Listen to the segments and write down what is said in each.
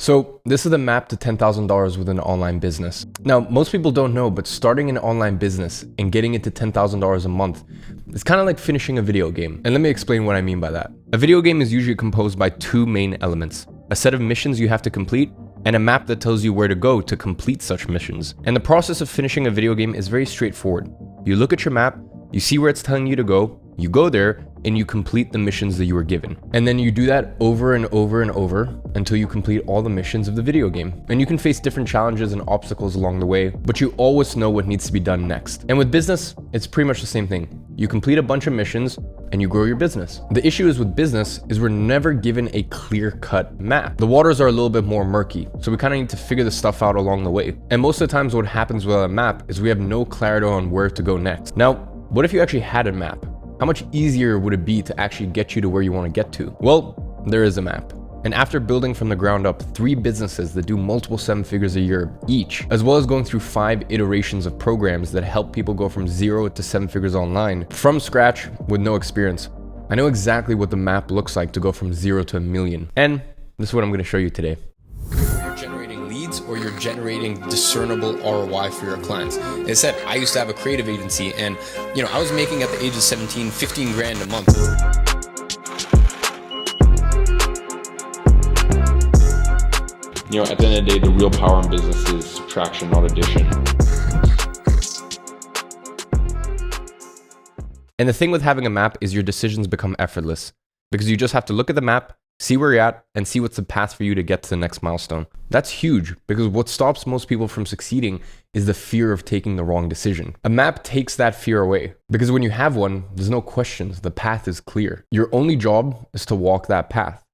So this is the map to $10,000 with an online business. Now, most people don't know, but starting an online business and getting it to $10,000 a month is kind of like finishing a video game. And let me explain what I mean by that. A video game is usually composed by two main elements: a set of missions you have to complete and a map that tells you where to go to complete such missions. And the process of finishing a video game is very straightforward. You look at your map, you see where it's telling you to go there, and you complete the missions that you were given. And then you do that over and over and over until you complete all the missions of the video game. And you can face different challenges and obstacles along the way, but you always know what needs to be done next. And with business, it's pretty much the same thing. You complete a bunch of missions and you grow your business. The issue is with business is we're never given a clear-cut map. The waters are a little bit more murky, so we kind of need to figure this stuff out along the way. And most of the times what happens with a map is we have no clarity on where to go next. Now, what if you actually had a map? How much easier would it be to actually get you to where you want to get to? Well, there is a map. And after building from the ground up 3 businesses that do multiple 7 figures a year each, as well as going through 5 iterations of programs that help people go from 0 to 7 figures online from scratch with no experience, I know exactly what the map looks like to go from 0 to $1 million. And this is what I'm going to show you today. You're generating leads or you're generating discernible ROI for your clients. As I said, I used to have a creative agency and I was making at the age of 17, 15 grand a month. At the end of the day, the real power in business is subtraction, not addition. And the thing with having a map is your decisions become effortless because you just have to look at the map, see where you're at, and see what's the path for you to get to the next milestone. That's huge because what stops most people from succeeding is the fear of taking the wrong decision. A map takes that fear away because when you have one, there's no questions. The path is clear. Your only job is to walk that path.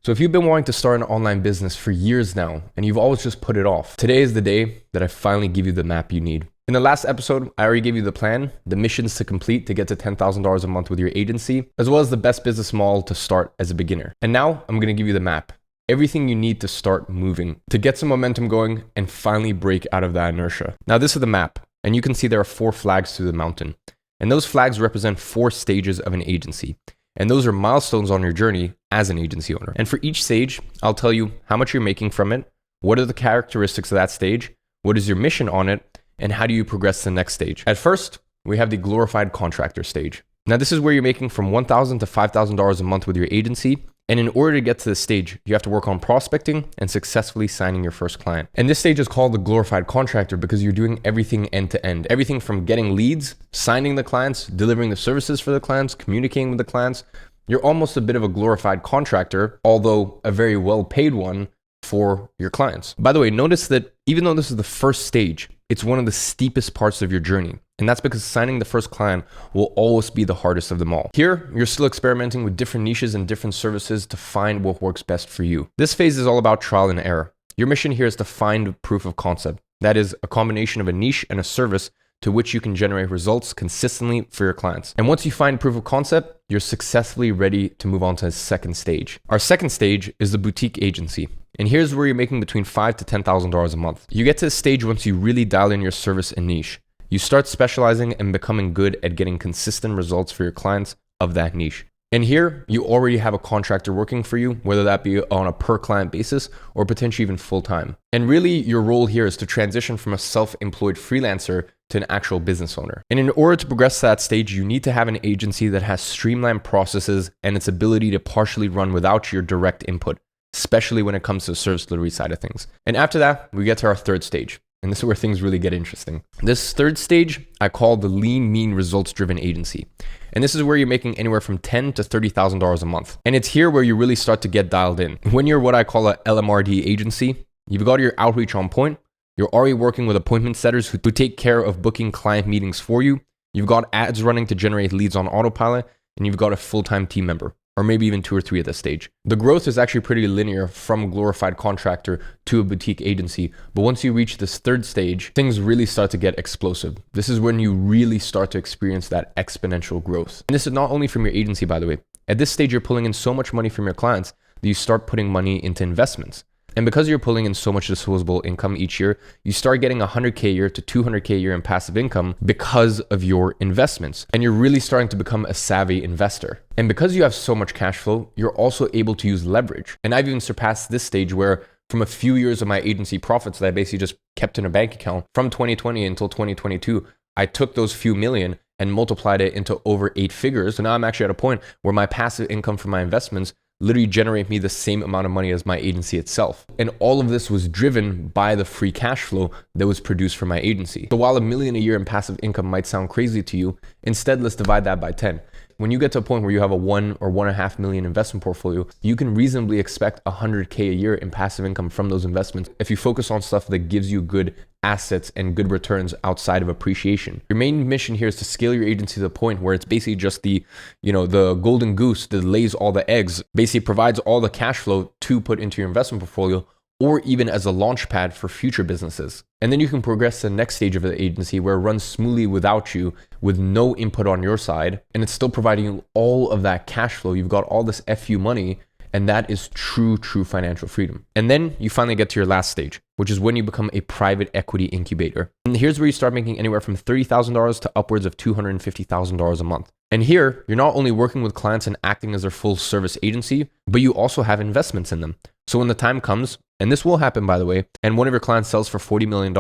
So if you've been wanting to start an online business for years now and you've always just put it off, today is the day that I finally give you the map you need. In the last episode, I already gave you the plan, the missions to complete to get to $10,000 a month with your agency, as well as the best business model to start as a beginner. And now I'm going to give you the map. Everything you need to start moving, to get some momentum going and finally break out of that inertia. Now this is the map, and you can see there are 4 flags through the mountain. And those flags represent 4 stages of an agency. And those are milestones on your journey as an agency owner. And for each stage, I'll tell you how much you're making from it, what are the characteristics of that stage, what is your mission on it, and how do you progress to the next stage. At first, we have the glorified contractor stage. Now this is where you're making from $1,000 to $5,000 a month with your agency. And in order to get to this stage, you have to work on prospecting and successfully signing your first client. And this stage is called the glorified contractor because you're doing everything end to end. Everything from getting leads, signing the clients, delivering the services for the clients, communicating with the clients. You're almost a bit of a glorified contractor, although a very well-paid one for your clients. By the way, notice that even though this is the first stage, it's one of the steepest parts of your journey. And that's because signing the first client will always be the hardest of them all. Here, you're still experimenting with different niches and different services to find what works best for you. This phase is all about trial and error. Your mission here is to find proof of concept. That is a combination of a niche and a service to which you can generate results consistently for your clients. And once you find proof of concept, you're successfully ready to move on to the second stage. Our second stage is the boutique agency. And here's where you're making between $5,000 to $10,000 a month. You get to this stage once you really dial in your service and niche. You start specializing and becoming good at getting consistent results for your clients of that niche. And here, you already have a contractor working for you, whether that be on a per client basis or potentially even full time. And really, your role here is to transition from a self-employed freelancer to an actual business owner. And in order to progress to that stage, you need to have an agency that has streamlined processes and its ability to partially run without your direct input, especially when it comes to the service delivery side of things. And after that, we get to our third stage. And this is where things really get interesting. This third stage, I call the lean, mean, results-driven agency. And this is where you're making anywhere from $10,000 to $30,000 a month. And it's here where you really start to get dialed in. When you're what I call a LMRD agency, you've got your outreach on point. You're already working with appointment setters who take care of booking client meetings for you. You've got ads running to generate leads on autopilot, and you've got a full-time team member, or maybe even 2 or 3 at this stage. The growth is actually pretty linear from glorified contractor to a boutique agency. But once you reach this third stage, things really start to get explosive. This is when you really start to experience that exponential growth. And this is not only from your agency, by the way. At this stage, you're pulling in so much money from your clients that you start putting money into investments. And because you're pulling in so much disposable income each year, you start getting $100K a year to $200K a year in passive income because of your investments. And you're really starting to become a savvy investor. And because you have so much cash flow, you're also able to use leverage. And I've even surpassed this stage where from a few years of my agency profits that I basically just kept in a bank account from 2020 until 2022. I took those few million and multiplied it into over 8 figures. So now I'm actually at a point where my passive income from my investments literally generate me the same amount of money as my agency itself. And all of this was driven by the free cash flow that was produced from my agency. So while $1 million a year in passive income might sound crazy to you, instead let's divide that by 10. When you get to a point where you have a 1 or 1.5 million investment portfolio, you can reasonably expect $100K a year in passive income from those investments if you focus on stuff that gives you good assets and good returns outside of appreciation. Your main mission here is to scale your agency to the point where it's basically just the golden goose that lays all the eggs, basically provides all the cash flow to put into your investment portfolio, or even as a launch pad for future businesses. And then you can progress to the next stage of the agency where it runs smoothly without you, with no input on your side, and it's still providing you all of that cash flow. You've got all this FU money, and that is true financial freedom. And then you finally get to your last stage, which is when you become a private equity incubator. And here's where you start making anywhere from $30,000 to upwards of $250,000 a month. And here, you're not only working with clients and acting as their full service agency, but you also have investments in them. So when the time comes, and this will happen by the way, and one of your clients sells for $40 million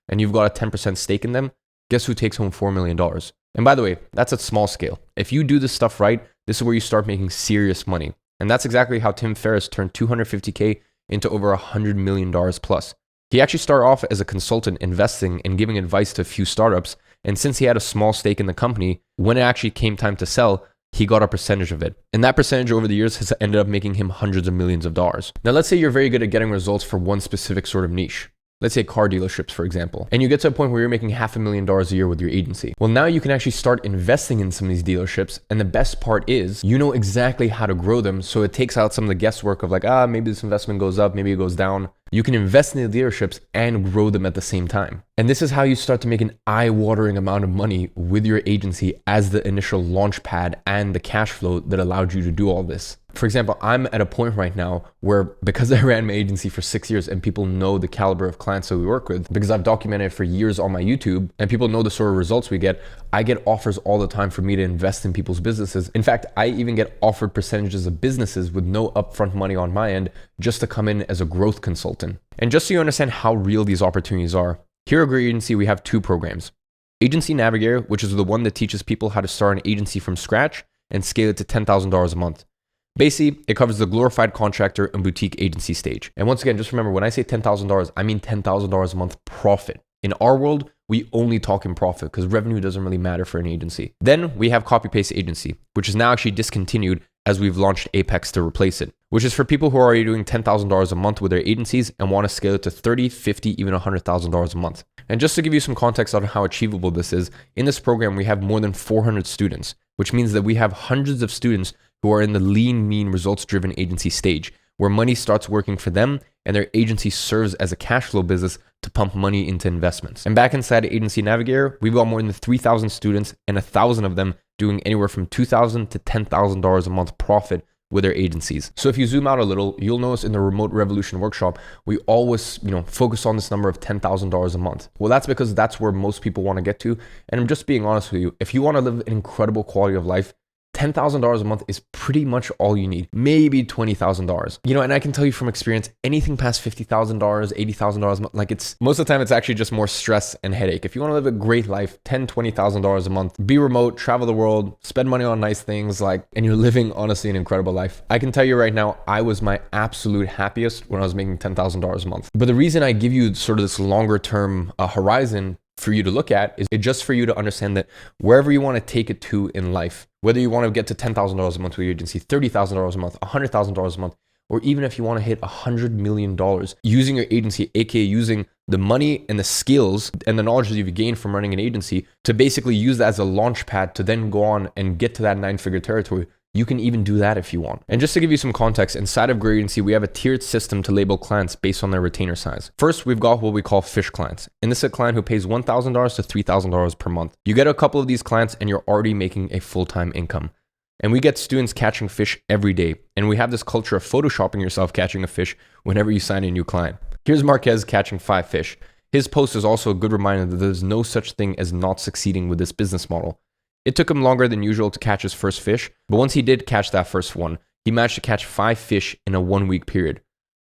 and you've got a 10% stake in them, guess who takes home $4 million? And by the way, that's at small scale. If you do this stuff right, this is where you start making serious money. And that's exactly how Tim Ferriss turned $250K into over $100 million plus. He actually started off as a consultant investing and giving advice to a few startups. And since he had a small stake in the company, when it actually came time to sell, he got a percentage of it. And that percentage over the years has ended up making him hundreds of millions of dollars. Now, let's say you're very good at getting results for one specific sort of niche. Let's say car dealerships, for example, and you get to a point where you're making $500,000 a year with your agency. Well, now you can actually start investing in some of these dealerships. And the best part is you know exactly how to grow them. So it takes out some of the guesswork of like, maybe this investment goes up, maybe it goes down. You can invest in the dealerships and grow them at the same time. And this is how you start to make an eye-watering amount of money with your agency as the initial launch pad and the cash flow that allowed you to do all this. For example, I'm at a point right now where, because I ran my agency for 6 years and people know the caliber of clients that we work with, because I've documented it for years on my YouTube and people know the sort of results we get, I get offers all the time for me to invest in people's businesses. In fact, I even get offered percentages of businesses with no upfront money on my end just to come in as a growth consultant. And just so you understand how real these opportunities are, here at Great Agency, we have 2 programs. Agency Navigator, which is the one that teaches people how to start an agency from scratch and scale it to $10,000 a month. Basically, it covers the glorified contractor and boutique agency stage. And once again, just remember, when I say $10,000, I mean $10,000 a month profit. In our world, we only talk in profit because revenue doesn't really matter for an agency. Then we have Copy Paste Agency, which is now actually discontinued as we've launched Apex to replace it, which is for people who are already doing $10,000 a month with their agencies and want to scale it to $30,000, $50,000, even $100,000 a month. And just to give you some context on how achievable this is, in this program, we have more than 400 students, which means that we have hundreds of students who are in the lean, mean, results-driven agency stage, where money starts working for them and their agency serves as a cash flow business to pump money into investments. And back inside Agency Navigator, we've got more than 3,000 students and 1,000 of them doing anywhere from $2,000 to $10,000 a month profit with their agencies. So if you zoom out a little, you'll notice in the Remote Revolution workshop, we always, focus on this number of $10,000 a month. Well, that's because that's where most people want to get to. And I'm just being honest with you, if you want to live an incredible quality of life, $10,000 a month is pretty much all you need. Maybe $20,000. And I can tell you from experience, anything past $50,000, $80,000 a month, it's most of the time it's actually just more stress and headache. If you want to live a great life, $10,000, $20,000 a month, be remote, travel the world, spend money on nice things, and you're living honestly an incredible life. I can tell you right now, I was my absolute happiest when I was making $10,000 a month. But the reason I give you sort of this longer term horizon for you to look at is just for you to understand that wherever you want to take it to in life, whether you want to get to $10,000 a month with your agency, $30,000 a month, $100,000 a month, or even if you want to hit $100 million using your agency, aka using the money and the skills and the knowledge that you've gained from running an agency to basically use that as a launch pad to then go on and get to that 9-figure territory, you can even do that if you want. And just to give you some context, inside of Great Agency, we have a tiered system to label clients based on their retainer size. First, we've got what we call fish clients. And this is a client who pays $1,000 to $3,000 per month. You get a couple of these clients and you're already making a full-time income. And we get students catching fish every day. And we have this culture of photoshopping yourself catching a fish whenever you sign a new client. Here's Marquez catching 5 fish. His post is also a good reminder that there's no such thing as not succeeding with this business model. It took him longer than usual to catch his first fish, but once he did catch that first one, he managed to catch 5 fish in a 1-week period.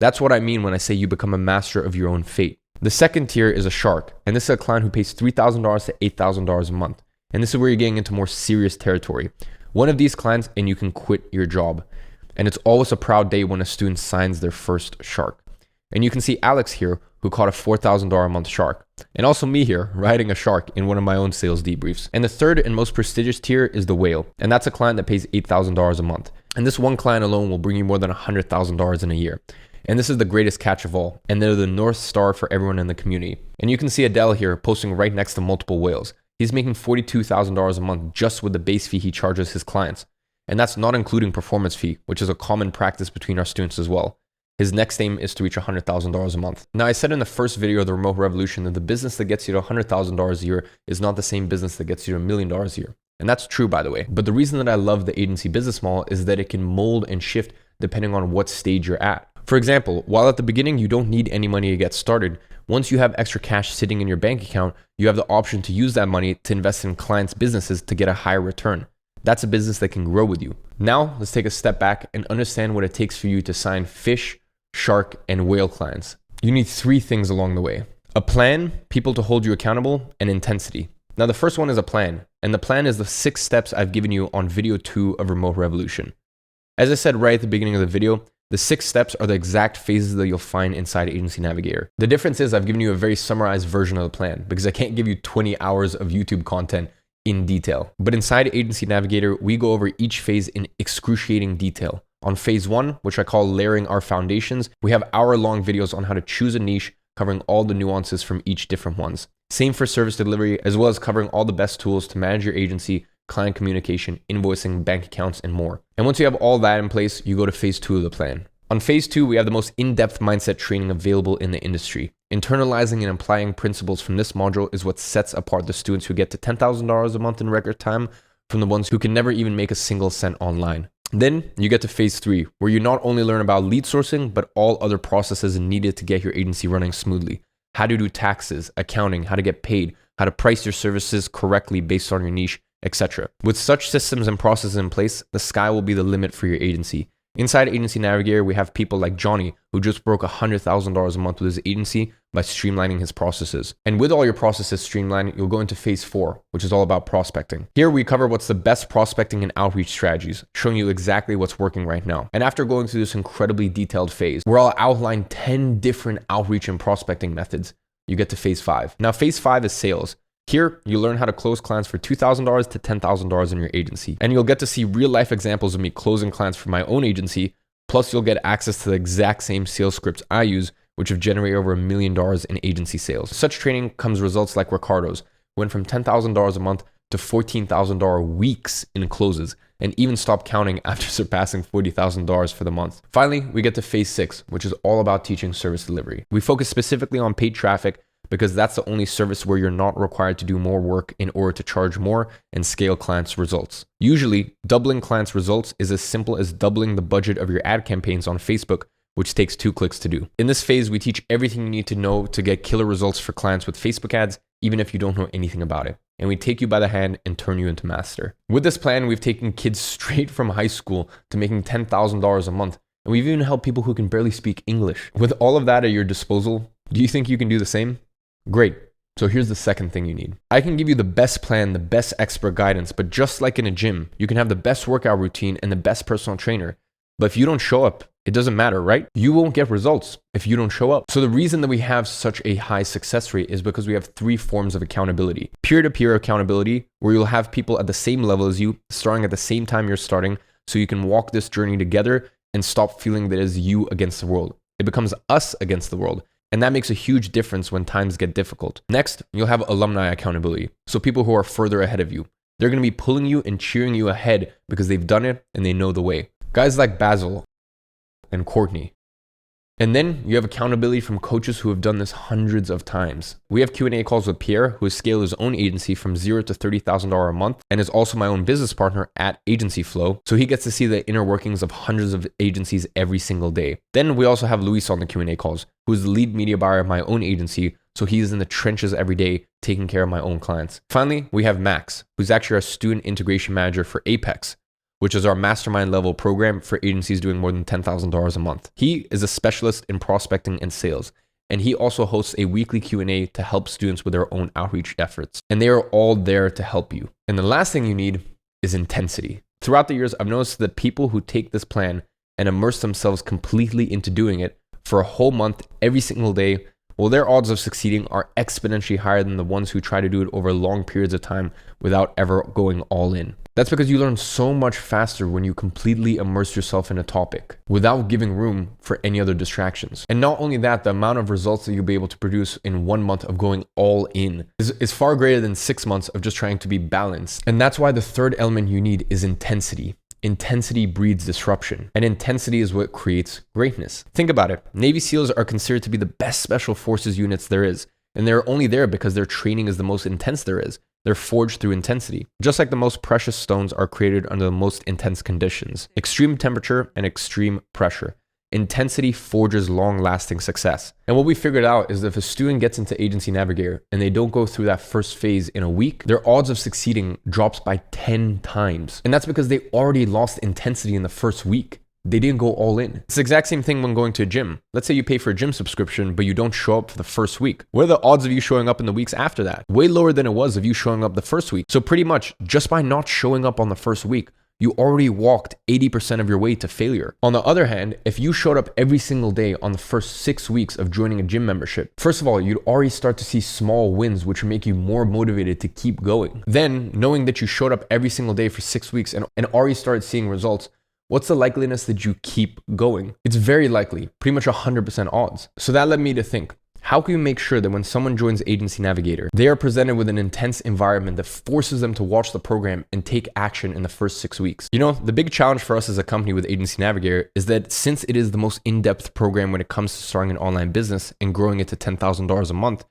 That's what I mean when I say you become a master of your own fate. The second tier is a shark, and this is a client who pays $3,000 to $8,000 a month. And this is where you're getting into more serious territory. One of these clients and you can quit your job. And it's always a proud day when a student signs their first shark. And you can see Alex here, who caught a $4,000 a month shark. And also me here, riding a shark in one of my own sales debriefs. And the third and most prestigious tier is the whale. And that's a client that pays $8,000 a month. And this one client alone will bring you more than $100,000 in a year. And this is the greatest catch of all. And they're the North Star for everyone in the community. And you can see Adele here posting right next to multiple whales. He's making $42,000 a month just with the base fee he charges his clients. And that's not including performance fee, which is a common practice between our students as well. His next aim is to reach $100,000 a month. Now, I said in the first video of the Remote Revolution that the business that gets you to $100,000 a year is not the same business that gets you to $1 million a year. And that's true, by the way. But the reason that I love the agency business model is that it can mold and shift depending on what stage you're at. For example, while at the beginning you don't need any money to get started, once you have extra cash sitting in your bank account, you have the option to use that money to invest in clients' businesses to get a higher return. That's a business that can grow with you. Now, let's take a step back and understand what it takes for you to sign fish, shark, and whale clients. You need three things along the way: a plan, people to hold you accountable, and intensity. Now, the first one is a plan, and the plan is the 6 steps I've given you on video 2 of Remote Revolution. As I said right at the beginning of the video, the 6 steps are the exact phases that you'll find inside Agency Navigator. The difference is I've given you a very summarized version of the plan because I can't give you 20 hours of YouTube content in detail. But inside Agency Navigator, we go over each phase in excruciating detail. On phase 1, which I call layering our foundations, we have hour-long videos on how to choose a niche, covering all the nuances from each different ones. Same for service delivery, as well as covering all the best tools to manage your agency, client communication, invoicing, bank accounts, and more. And once you have all that in place, you go to phase 2 of the plan. On phase 2, we have the most in-depth mindset training available in the industry. Internalizing and applying principles from this module is what sets apart the students who get to $10,000 a month in record time from the ones who can never even make a single cent online. Then you get to phase 3, where you not only learn about lead sourcing, but all other processes needed to get your agency running smoothly. How to do taxes, accounting, how to get paid, how to price your services correctly based on your niche, etc. With such systems and processes in place, the sky will be the limit for your agency. Inside Agency Navigator, we have people like Johnny, who just broke $100,000 a month with his agency by streamlining his processes. And with all your processes streamlined, you'll go into phase 4, which is all about prospecting. Here we cover what's the best prospecting and outreach strategies, showing you exactly what's working right now. And after going through this incredibly detailed phase, where I'll outline 10 different outreach and prospecting methods, you get to phase 5. Now, phase 5 is sales. Here, you learn how to close clients for $2,000 to $10,000 in your agency. And you'll get to see real life examples of me closing clients for my own agency. Plus, you'll get access to the exact same sales scripts I use, which have generated over $1 million in agency sales. Such training comes results like Ricardo's, who went from $10,000 a month to $14,000 weeks in closes, and even stopped counting after surpassing $40,000 for the month. Finally, we get to phase 6, which is all about teaching service delivery. We focus specifically on paid traffic, because that's the only service where you're not required to do more work in order to charge more and scale clients' results. Usually, doubling clients' results is as simple as doubling the budget of your ad campaigns on Facebook, which takes 2 clicks to do. In this phase, we teach everything you need to know to get killer results for clients with Facebook ads, even if you don't know anything about it. And we take you by the hand and turn you into master. With this plan, we've taken kids straight from high school to making $10,000 a month. And we've even helped people who can barely speak English. With all of that at your disposal, do you think you can do the same? Great. So here's the second thing you need. I can give you the best plan, the best expert guidance, but just like in a gym, you can have the best workout routine and the best personal trainer. But if you don't show up, it doesn't matter, right? You won't get results if you don't show up. So the reason that we have such a high success rate is because we have 3 forms of accountability. Peer-to-peer accountability, where you'll have people at the same level as you, starting at the same time you're starting, so you can walk this journey together and stop feeling that it is you against the world. It becomes us against the world. And that makes a huge difference when times get difficult. Next, you'll have alumni accountability. So people who are further ahead of you. They're going to be pulling you and cheering you ahead because they've done it and they know the way. Guys like Basil and Courtney. And then you have accountability from coaches who have done this hundreds of times. We have Q&A calls with Pierre, who has scaled his own agency from $0 to $30,000 a month and is also my own business partner at Agency Flow. So he gets to see the inner workings of hundreds of agencies every single day. Then we also have Luis on the Q&A calls, who is the lead media buyer of my own agency. So he is in the trenches every day, taking care of my own clients. Finally, we have Max, who's actually our student integration manager for Apex, which is our mastermind level program for agencies doing more than $10,000 a month. He is a specialist in prospecting and sales, and he also hosts a weekly Q&A to help students with their own outreach efforts. And they are all there to help you. And the last thing you need is intensity. Throughout the years, I've noticed that people who take this plan and immerse themselves completely into doing it for a whole month, every single day, well, their odds of succeeding are exponentially higher than the ones who try to do it over long periods of time without ever going all in. That's because you learn so much faster when you completely immerse yourself in a topic without giving room for any other distractions. And not only that, the amount of results that you'll be able to produce in 1 month of going all in is far greater than 6 months of just trying to be balanced. And that's why the third element you need is intensity. Intensity breeds disruption, and intensity is what creates greatness. Think about it. Navy SEALs are considered to be the best special forces units there is, and they're only there because their training is the most intense there is. They're forged through intensity. Just like the most precious stones are created under the most intense conditions, extreme temperature and extreme pressure. Intensity forges long-lasting success. And what we figured out is that if a student gets into Agency Navigator and they don't go through that first phase in a week, their odds of succeeding drops by 10 times. And that's because they already lost intensity in the first week. They didn't go all in. It's the exact same thing when going to a gym. Let's say you pay for a gym subscription, but you don't show up for the first week. What are the odds of you showing up in the weeks after that? Way lower than it was of you showing up the first week. So pretty much just by not showing up on the first week, you already walked 80% of your way to failure. On the other hand, if you showed up every single day on the first 6 weeks of joining a gym membership, first of all, you'd already start to see small wins, which would make you more motivated to keep going. Then, knowing that you showed up every single day for 6 weeks and already started seeing results, what's the likeliness that you keep going? It's very likely, pretty much 100% odds. So that led me to think, how can you make sure that when someone joins Agency Navigator, they are presented with an intense environment that forces them to watch the program and take action in the first 6 weeks? You know, the big challenge for us as a company with Agency Navigator is that since it is the most in-depth program when it comes to starting an online business and growing it to $10,000 a month,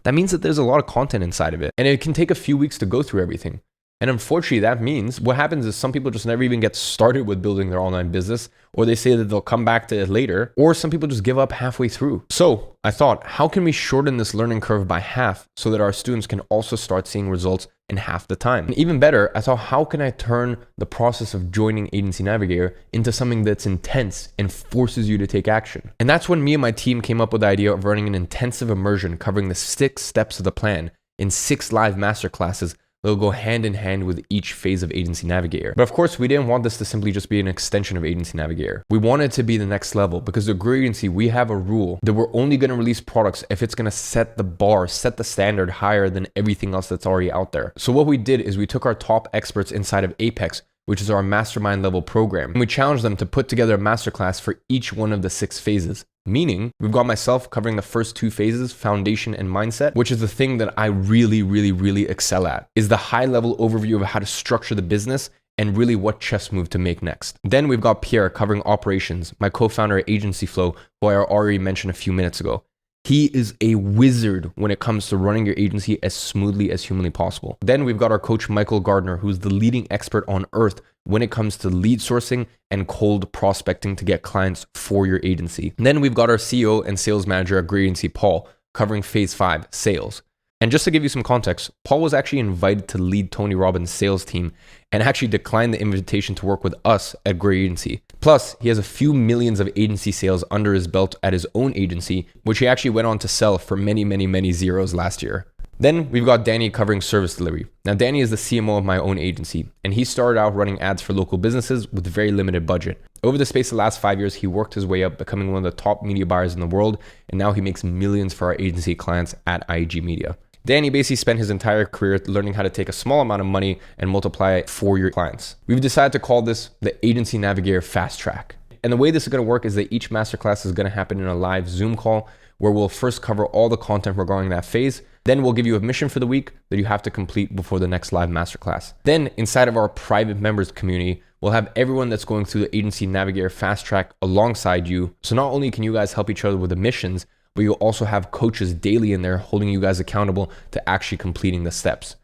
that means that there's a lot of content inside of it. And it can take a few weeks to go through everything. And unfortunately, that means what happens is some people just never even get started with building their online business, or they say that they'll come back to it later, or some people just give up halfway through. So I thought, how can we shorten this learning curve by half so that our students can also start seeing results in half the time? And even better, I thought, how can I turn the process of joining Agency Navigator into something that's intense and forces you to take action? And that's when me and my team came up with the idea of running an intensive immersion covering the 6 steps of the plan in 6 live masterclasses. They'll go hand in hand with each phase of Agency Navigator. But of course, we didn't want this to simply just be an extension of Agency Navigator. We want it to be the next level because at Grow Agency, we have a rule that we're only going to release products if it's going to set the bar, set the standard higher than everything else that's already out there. So what we did is we took our top experts inside of Apex, which is our mastermind level program, and we challenged them to put together a masterclass for each one of the 6 phases. Meaning, we've got myself covering the first 2 phases, foundation and mindset, which is the thing that I really excel at, is the high level overview of how to structure the business and really what chess move to make next. Then we've got Pierre covering operations, my co-founder at Agency Flow, who I already mentioned a few minutes ago. He is a wizard when it comes to running your agency as smoothly as humanly possible. Then we've got our coach, Michael Gardner, who's the leading expert on earth when it comes to lead sourcing and cold prospecting to get clients for your agency. And then we've got our CEO and sales manager at Grow Agency, Paul, covering phase 5, sales. And just to give you some context, Paul was actually invited to lead Tony Robbins' sales team and actually declined the invitation to work with us at Grow Agency. Plus, he has a few millions of agency sales under his belt at his own agency, which he actually went on to sell for many zeros last year. Then we've got Danny covering service delivery. Now, Danny is the CMO of my own agency, and he started out running ads for local businesses with very limited budget. Over the space of the last 5 years, he worked his way up, becoming one of the top media buyers in the world, and now he makes millions for our agency clients at IAG Media. Danny basically spent his entire career learning how to take a small amount of money and multiply it for your clients. We've decided to call this the Agency Navigator Fast Track. And the way this is going to work is that each masterclass is going to happen in a live Zoom call where we'll first cover all the content regarding that phase. Then we'll give you a mission for the week that you have to complete before the next live masterclass. Then inside of our private members community, we'll have everyone that's going through the Agency Navigator Fast Track alongside you. So not only can you guys help each other with the missions, but you'll also have coaches daily in there holding you guys accountable to actually completing the steps.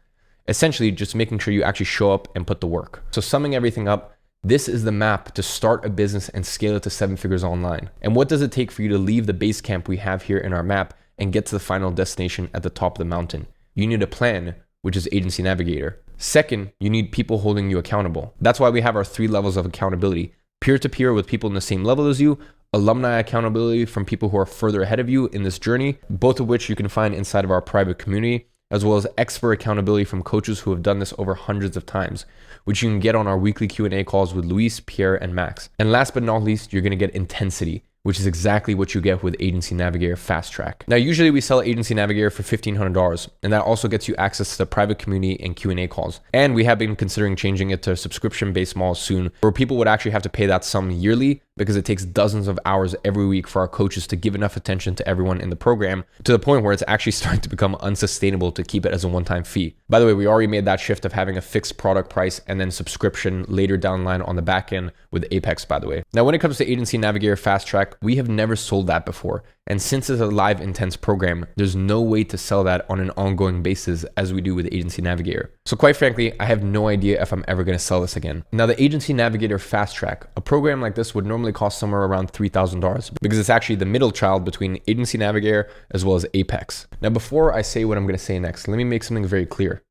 Essentially, just making sure you actually show up and put the work. So summing everything up, this is the map to start a business and scale it to 7 figures online. And what does it take for you to leave the base camp we have here in our map and get to the final destination at the top of the mountain? You need a plan, which is Agency Navigator. Second, you need people holding you accountable. That's why we have our 3 levels of accountability: peer-to-peer with people in the same level as you, alumni accountability from people who are further ahead of you in this journey, both of which you can find inside of our private community, as well as expert accountability from coaches who have done this over hundreds of times, which you can get on our weekly Q&A calls with Luis, Pierre, and Max. And last but not least, you're going to get intensity, which is exactly what you get with Agency Navigator Fast Track. Now, usually we sell Agency Navigator for $1,500, and that also gets you access to the private community and Q&A calls. And we have been considering changing it to a subscription-based model soon, where people would actually have to pay that sum yearly, because it takes dozens of hours every week for our coaches to give enough attention to everyone in the program, to the point where it's actually starting to become unsustainable to keep it as a one-time fee. By the way, we already made that shift of having a fixed product price and then subscription later down the line on the back end with Apex, by the way. Now, when it comes to Agency Navigator Fast Track, we have never sold that before. And since it's a live intense program, there's no way to sell that on an ongoing basis as we do with Agency Navigator. So quite frankly, I have no idea if I'm ever going to sell this again. Now, the Agency Navigator Fast Track, a program like this would normally cost somewhere around $3,000 because it's actually the middle child between Agency Navigator as well as Apex. Now, before I say what I'm going to say next, let me make something very clear.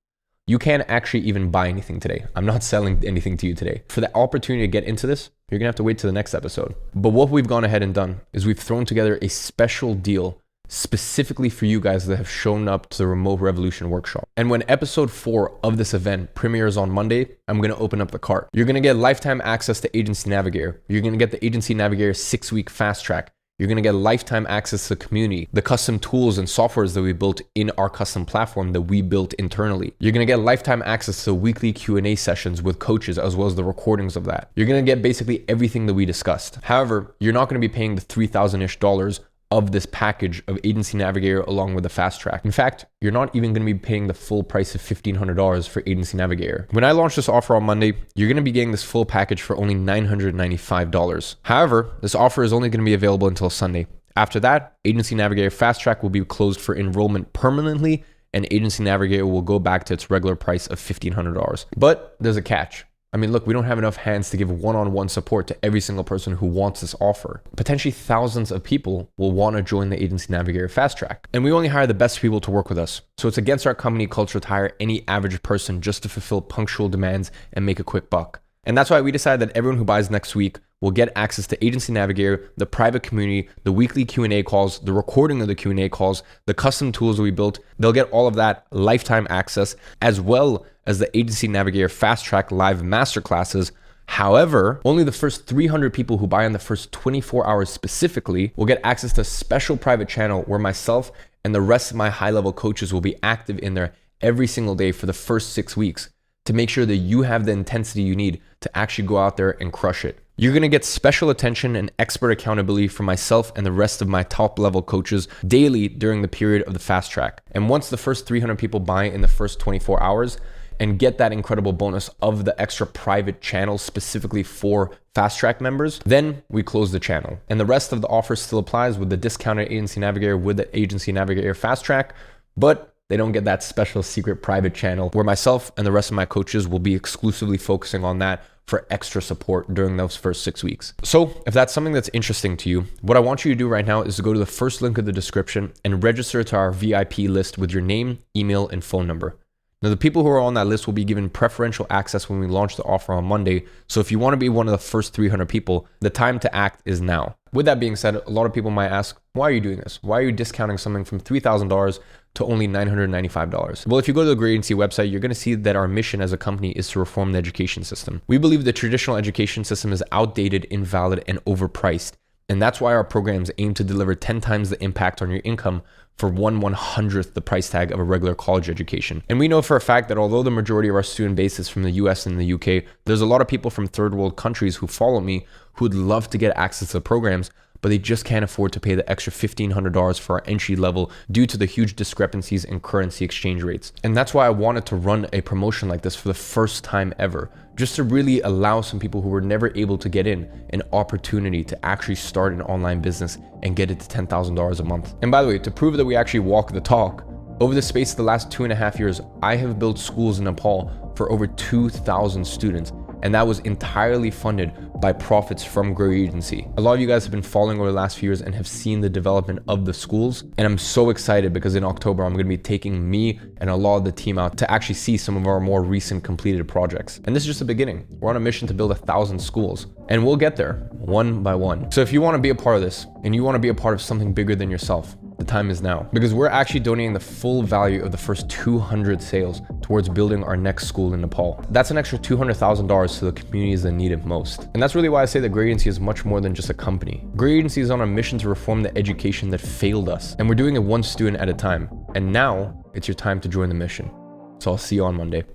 You can't actually even buy anything today. I'm not selling anything to you today. For the opportunity to get into this, you're gonna have to wait to the next episode. But what we've gone ahead and done is we've thrown together a special deal specifically for you guys that have shown up to the Remote Revolution workshop. And when episode 4 of this event premieres on Monday, I'm gonna open up the cart. You're gonna get lifetime access to Agency Navigator. You're gonna get the Agency Navigator 6-week fast track. You're gonna get lifetime access to the community, the custom tools and softwares that we built in our custom platform that we built internally. You're gonna get lifetime access to weekly Q&A sessions with coaches, as well as the recordings of that. You're gonna get basically everything that we discussed. However, you're not gonna be paying the $3,000-ish of this package of Agency Navigator along with the fast track. In fact, you're not even going to be paying the full price of $1,500 for Agency Navigator. When I launch this offer on Monday, you're going to be getting this full package for only $995. However, this offer is only going to be available until Sunday. After that, Agency Navigator Fast Track will be closed for enrollment permanently, and Agency Navigator will go back to its regular price of $1,500. But there's a catch. I mean, look, we don't have enough hands to give one-on-one support to every single person who wants this offer. Potentially thousands of people will want to join the Agency Navigator Fast Track. And we only hire the best people to work with us. So it's against our company culture to hire any average person just to fulfill punctual demands and make a quick buck. And that's why we decided that everyone who buys next week will get access to Agency Navigator, the private community, the weekly Q&A calls, the recording of the Q&A calls, the custom tools that we built. They'll get all of that lifetime access, as well as the Agency Navigator Fast Track live masterclasses. However, only the first 300 people who buy in the first 24 hours specifically will get access to a special private channel where myself and the rest of my high-level coaches will be active in there every single day for the first 6 weeks to make sure that you have the intensity you need to actually go out there and crush it. You're gonna get special attention and expert accountability from myself and the rest of my top level coaches daily during the period of the fast track. And once the first 300 people buy in the first 24 hours and get that incredible bonus of the extra private channel specifically for fast track members, then we close the channel. And the rest of the offer still applies with the discounted Agency Navigator with the Agency Navigator Fast Track, but they don't get that special secret private channel where myself and the rest of my coaches will be exclusively focusing on that for extra support during those first 6 weeks. So if that's something that's interesting to you, what I want you to do right now is to go to the first link in the description and register to our VIP list with your name, email, and phone number. Now, the people who are on that list will be given preferential access when we launch the offer on Monday. So if you want to be one of the first 300 people, the time to act is now. With that being said, a lot of people might ask, why are you doing this? Why are you discounting something from $3,000 to only $995? Well, if you go to the Great Agency website, you're going to see that our mission as a company is to reform the education system. We believe the traditional education system is outdated, invalid, and overpriced. And that's why our programs aim to deliver 10 times the impact on your income for 1/100th the price tag of a regular college education. And we know for a fact that although the majority of our student base is from the US and the UK, there's a lot of people from third world countries who follow me who would love to get access to the programs, but they just can't afford to pay the extra $1,500 for our entry level due to the huge discrepancies in currency exchange rates. And that's why I wanted to run a promotion like this for the first time ever, just to really allow some people who were never able to get in an opportunity to actually start an online business and get it to $10,000 a month. And by the way, to prove that we actually walk the talk, over the space of the last 2.5 years, I have built schools in Nepal for over 2,000 students. And that was entirely funded by profits from Gray Agency. A lot of you guys have been following over the last few years and have seen the development of the schools. And I'm so excited because in October, I'm going to be taking me and a lot of the team out to actually see some of our more recent completed projects. And this is just the beginning. We're on a mission to build 1,000 schools, and we'll get there one by one. So if you want to be a part of this and you want to be a part of something bigger than yourself, the time is now, because we're actually donating the full value of the first 200 sales towards building our next school in Nepal. That's an extra $200,000 to the communities that need it most. And that's really why I say that Gray Agency is much more than just a company. Gray Agency is on a mission to reform the education that failed us, and we're doing it one student at a time. And now it's your time to join the mission. So I'll see you on Monday.